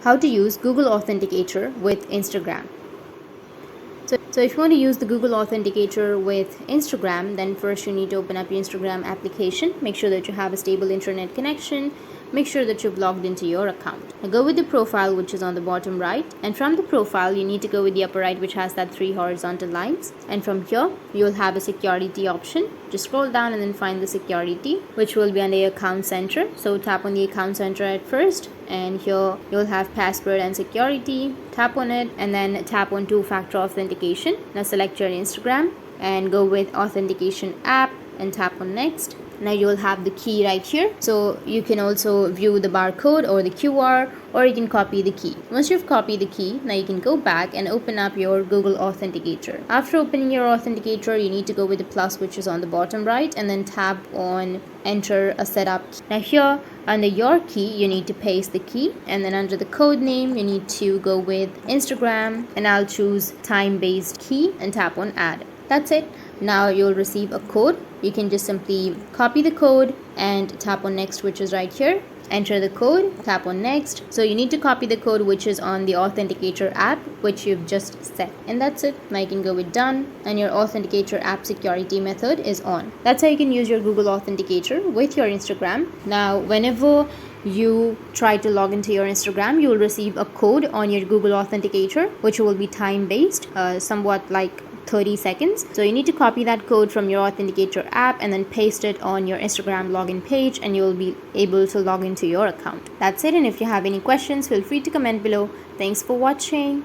how to use Google Authenticator with Instagram. So if you want to use the Google Authenticator with Instagram, then first you need to open up your Instagram application. Make sure that you have a stable internet connection. Make sure that you've logged into your account. Now go with the profile, which is on the bottom right, and from the profile you need to go with the upper right, which has that 3 horizontal lines, and from here you will have a security option. Just scroll down and then find the security, which will be under your account center. So tap on the account center at first, and here you'll have password and security. Tap on it and then tap on two-factor authentication. Now select your Instagram and go with authentication app and tap on next. Now you will have the key right here, so you can also view the barcode or the QR, or you can copy the key. Once you've copied the key, now you can go back and open up your Google Authenticator. After opening your Authenticator, you need to go with the plus, which is on the bottom right, and then tap on enter a setup key. Now here under your key you need to paste the key, and then under the code name you need to go with Instagram, and I'll choose time-based key and tap on add. That's it. Now you'll receive a code. You can just simply copy the code and tap on next, which is right here. Enter the code, tap on next. So you need to copy the code which is on the Authenticator app, which you've just set. And that's it. Now you can go with done, and your Authenticator app security method is on. That's how you can use your Google Authenticator with your Instagram. Now whenever you try to log into your Instagram, you will receive a code on your Google Authenticator, which will be time-based, somewhat like 30 seconds. So you need to copy that code from your Authenticator app and then paste it on your Instagram login page, and you'll be able to log into your account. That's it, and if you have any questions, feel free to comment below. Thanks for watching.